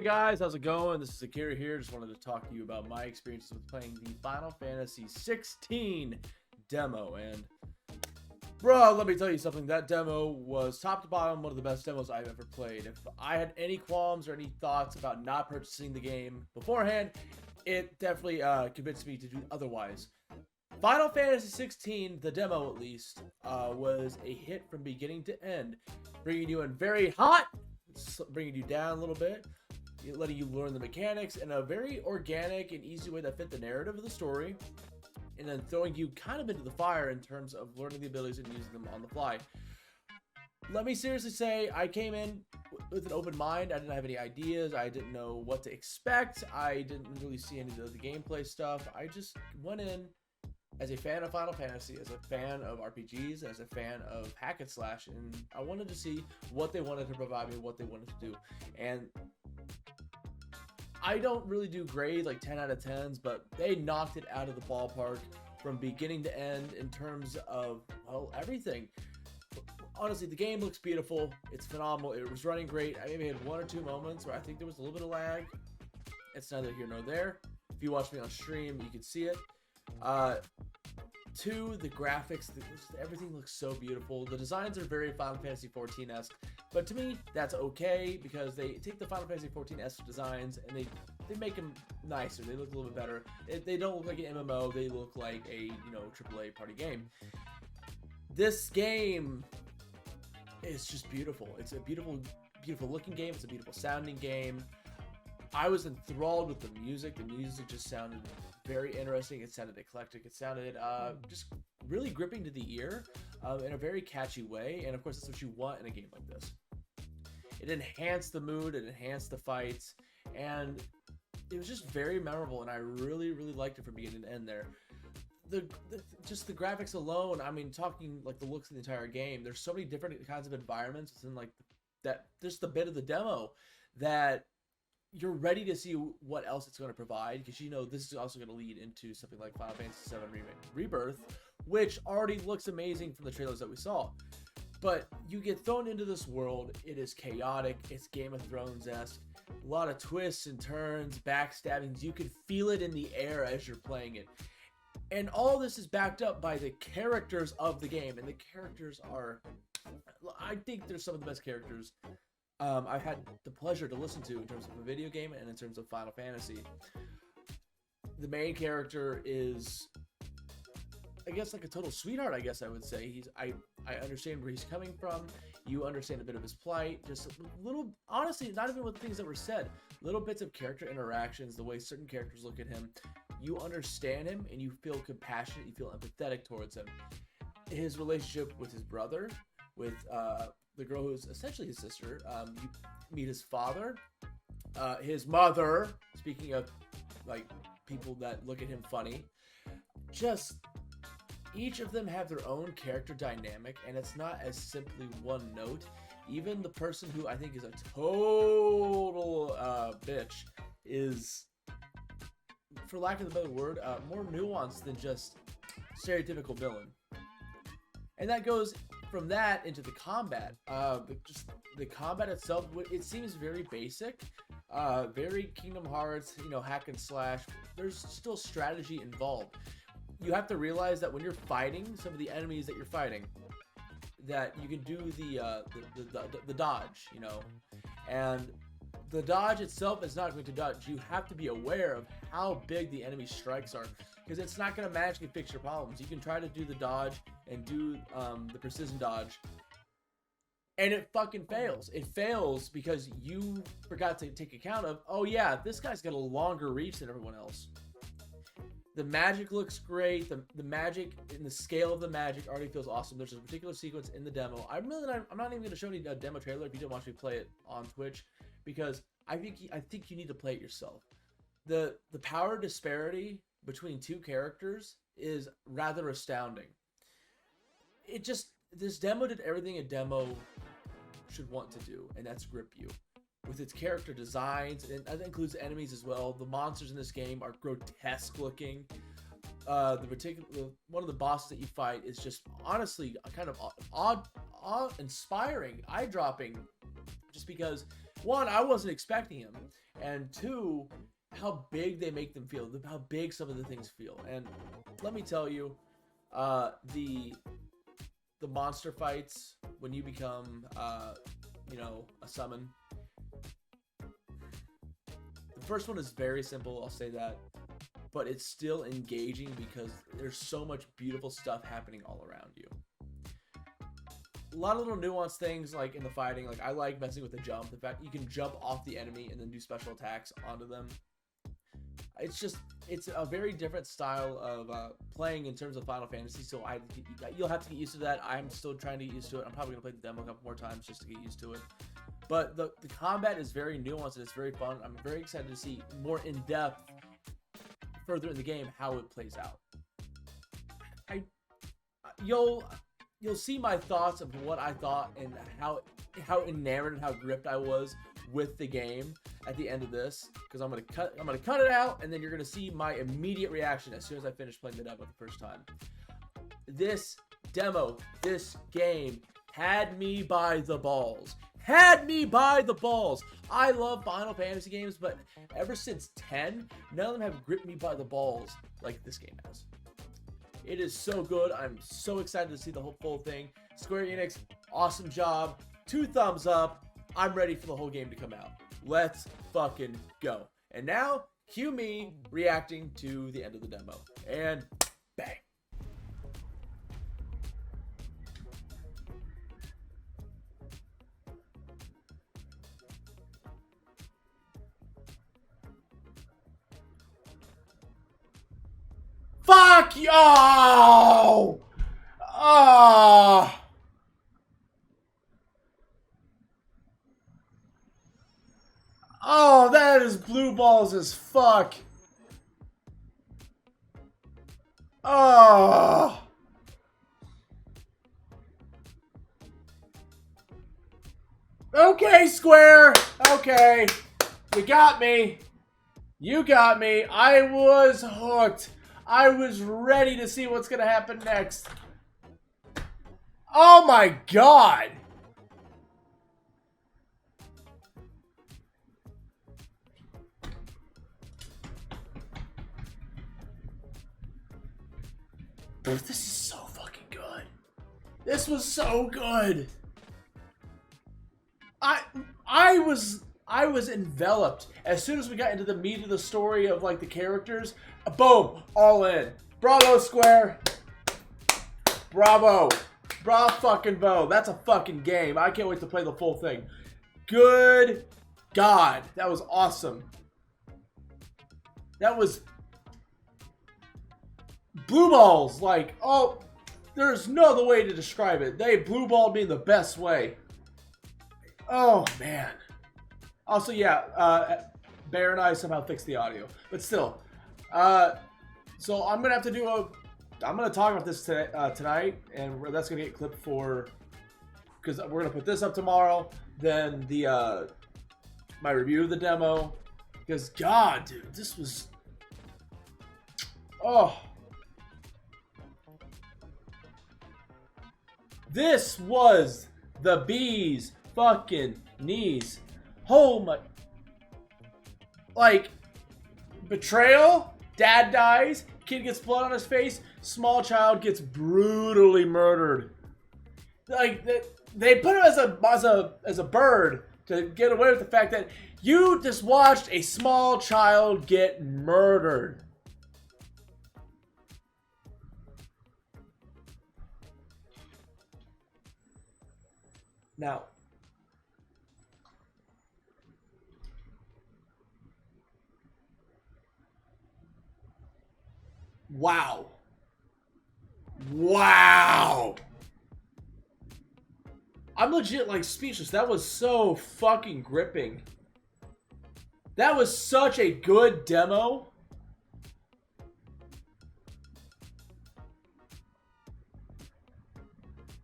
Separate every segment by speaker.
Speaker 1: guys, how's it going? This is AKIRA here. Just wanted to talk to you about my experiences with playing the Final Fantasy 16 demo. And bro, let me tell you something. That demo was top to bottom one of the best demos I've ever played. If I had any qualms or any thoughts about not purchasing the game beforehand, it definitely convinced me to do otherwise. Final Fantasy 16, the demo at least, was a hit from beginning to end, bringing you in very hot, bringing you down a little bit, letting you learn the mechanics in a very organic and easy way that fit the narrative of the story, and then throwing you kind of into the fire in terms of learning the abilities and using them on the fly. Let me seriously say, I came in with an open mind. I didn't have any ideas. I didn't know what to expect. I didn't really see any of the gameplay stuff. I just went in as a fan of Final Fantasy, as a fan of RPGs, as a fan of hack and slash, and I wanted to see what they wanted to provide me, what they wanted to do. And I don't really do grades like 10 out of 10s, but they knocked it out of the ballpark from beginning to end in terms of, well, everything. Honestly, the game looks beautiful. It's phenomenal. It was running great. I maybe had one or two moments where I think there was a little bit of lag. It's neither here nor there. If you watch me on stream, you can see it. Two, the graphics, everything looks so beautiful. The designs are very Final Fantasy 14-esque, but to me, that's okay because they take the Final Fantasy 14-esque designs and they make them nicer. They look a little bit better. They don't look like an MMO. They look like a AAA party game. This game is just beautiful. It's a beautiful looking game. It's a beautiful sounding game. I was enthralled with the music. The music just sounded very interesting. It sounded eclectic. It sounded just really gripping to the ear in a very catchy way. And of course, that's what you want in a game like this. It enhanced the mood. It enhanced the fights. And it was just very memorable. And I really, really liked it from beginning to end there. Just the graphics alone, I mean, talking like the looks of the entire game, there's so many different kinds of environments within like that, just the bit of the demo that you're ready to see what else it's going to provide, because this is also going to lead into something like Final Fantasy VII Rebirth, which already looks amazing from the trailers that we saw. But you get thrown into this world. It is chaotic. It's Game of Thrones-esque. A lot of twists and turns, backstabbings. You can feel it in the air as you're playing it. And all this is backed up by the characters of the game. And the characters are, I think they're some of the best characters I've had the pleasure to listen to in terms of a video game and in terms of Final Fantasy. The main character is, I guess, like a total sweetheart, I guess I would say. I understand where he's coming from. You understand a bit of his plight. Just a little, honestly, not even with things that were said. Little bits of character interactions, the way certain characters look at him. You understand him and you feel compassionate. You feel empathetic towards him. His relationship with his brother, with the girl who's essentially his sister. You meet his father, his mother, speaking of like people that look at him funny. Just each of them have their own character dynamic, and it's not as simply one note. Even the person who I think is a total bitch is, for lack of a better word, more nuanced than just stereotypical villain. And that goes from that into the combat. Just the combat itself, it seems very basic, very Kingdom Hearts, hack and slash. There's still strategy involved. You have to realize that when you're fighting some of the enemies that you're fighting, that you can do the dodge, and the dodge itself is not going to dodge. You have to be aware of how big the enemy strikes are, because it's not going to magically fix your problems. You can try to do the dodge and do the precision dodge, and it fucking fails. It fails because you forgot to take account of, oh yeah, this guy's got a longer reach than everyone else. The magic looks great. The magic and the scale of the magic already feels awesome. There's a particular sequence in the demo. I'm not even going to show any demo trailer if you don't watch me play it on Twitch, because I think you need to play it yourself. The power disparity between two characters is rather astounding. This demo did everything a demo should want to do, and that's grip you. With its character designs, and that includes enemies as well. The monsters in this game are grotesque looking. One of the bosses that you fight is just honestly kind of awe-inspiring, eye-dropping, just because one, I wasn't expecting him, and two, how big they make them feel, how big some of the things feel. And let me tell you, the monster fights when you become, you know, a summon. The first one is very simple, I'll say that, but it's still engaging because there's so much beautiful stuff happening all around you. A lot of little nuanced things like in the fighting, like I like messing with the jump. The fact you can jump off the enemy and then do special attacks onto them. It's a very different style of playing in terms of Final Fantasy, so you'll have to get used to that. I'm still trying to get used to it. I'm probably going to play the demo a couple more times just to get used to it. But the combat is very nuanced and it's very fun. I'm very excited to see more in-depth, further in the game, how it plays out. You'll see my thoughts of what I thought and how enamored and how gripped I was with the game at the end of this, because I'm gonna cut it out, and then you're gonna see my immediate reaction as soon as I finish playing the demo the first time. This demo, this game had me by the balls. Had me by the balls. I love Final Fantasy games, but ever since 10, none of them have gripped me by the balls like this game has. It is so good. I'm so excited to see the whole full thing. Square Enix, awesome job. 2 thumbs up. I'm ready for the whole game to come out. Let's fucking go. And now, cue me reacting to the end of the demo. And bang. Fuck you! Oh! Oh! Oh, that is blue balls as fuck. Oh. Okay, Square. Okay. You got me. You got me. I was hooked. I was ready to see what's going to happen next. Oh my god. This is so fucking good. This was so good. I was enveloped as soon as we got into the meat of the story of like the characters. Boom, all in. Bravo, Square. Bravo. Bravo fucking bo. That's a fucking game. I can't wait to play the full thing. Good God, that was awesome. That was blue balls, like, oh, there's no other way to describe it. They blue balled me in the best way. Oh, man. Also, yeah, Bear and I somehow fixed the audio. But still. So I'm going to have to do I'm going to talk about this tonight. And that's going to get clipped for... Because we're going to put this up tomorrow. Then the my review of the demo. Because, God, dude, this was... Oh... This was the bee's fucking knees. Oh my... Like, betrayal, dad dies, kid gets blood on his face, small child gets brutally murdered. Like, they put him as a bird to get away with the fact that you just watched a small child get murdered. Now, wow. Wow. I'm legit like speechless. That was so fucking gripping. That was such a good demo.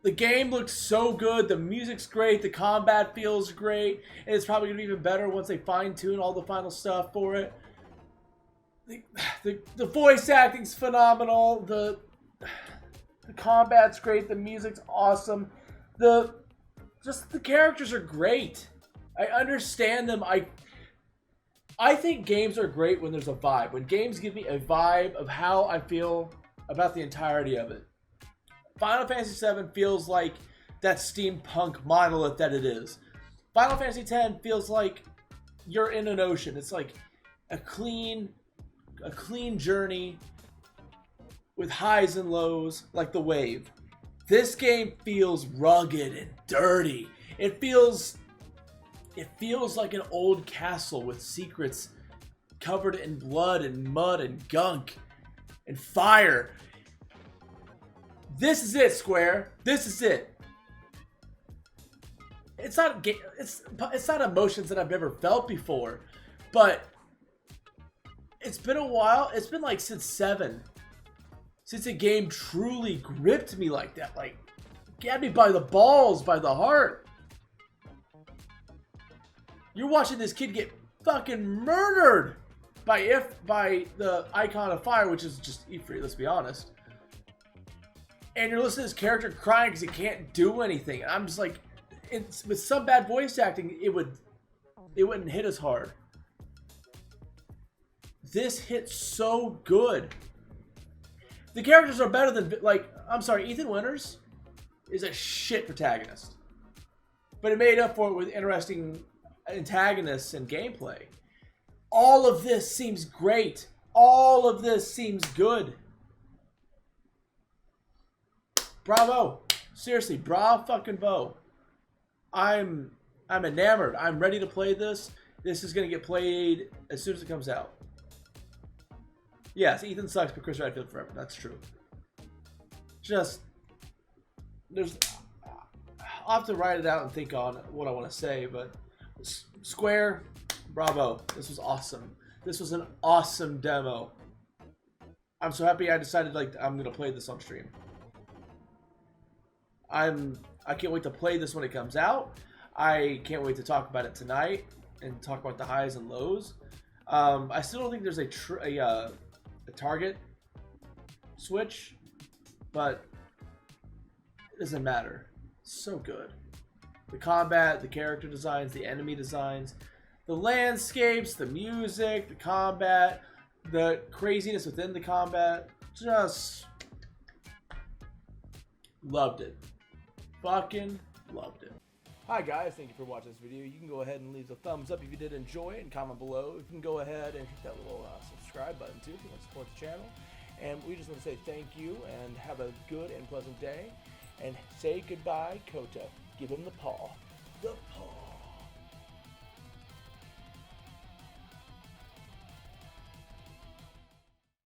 Speaker 1: The game looks so good, the music's great, the combat feels great, and it's probably going to be even better once they fine-tune all the final stuff for it. The voice acting's phenomenal, the combat's great, the music's awesome, the characters are great. I understand them. I think games are great when there's a vibe. When games give me a vibe of how I feel about the entirety of it. Final Fantasy VII feels like that steampunk monolith that it is. Final Fantasy X feels like you're in an ocean. It's like a clean journey with highs and lows, like the wave. This game feels rugged and dirty. It feels like an old castle with secrets covered in blood and mud and gunk and fire. This is it, Square. This is it. It's not emotions that I've never felt before, but it's been a while. It's been like since 7, since a game truly gripped me like that, like grabbed me by the balls, by the heart. You're watching this kid get fucking murdered by the icon of fire, which is just Ifrit, let's be honest. And you're listening to this character crying because he can't do anything. And I'm just like, with some bad voice acting, it wouldn't hit as hard. This hits so good. The characters are better than, like, I'm sorry, Ethan Winters is a shit protagonist. But it made up for it with interesting antagonists and gameplay. All of this seems great. All of this seems good. Bravo. Seriously, bravo fucking bo. I'm enamored. I'm ready to play this. This is going to get played as soon as it comes out. Yes, Ethan sucks, but Chris Redfield forever. That's true. I'll have to write it out and think on what I want to say, but Square, bravo. This was awesome. This was an awesome demo. I'm so happy I decided I'm going to play this on stream. I can't wait to play this when it comes out. I can't wait to talk about it tonight and talk about the highs and lows. I still don't think there's a target switch, but it doesn't matter. So good. The combat, the character designs, the enemy designs, the landscapes, the music, the combat, the craziness within the combat. Just loved it. Fucking loved it. Hi guys, thank you for watching this video. You can go ahead and leave a thumbs up if you did enjoy it and comment below. You can go ahead and hit that little subscribe button too if you want to support the channel. And we just want to say thank you and have a good and pleasant day. And say goodbye, KOTA. Give him the paw.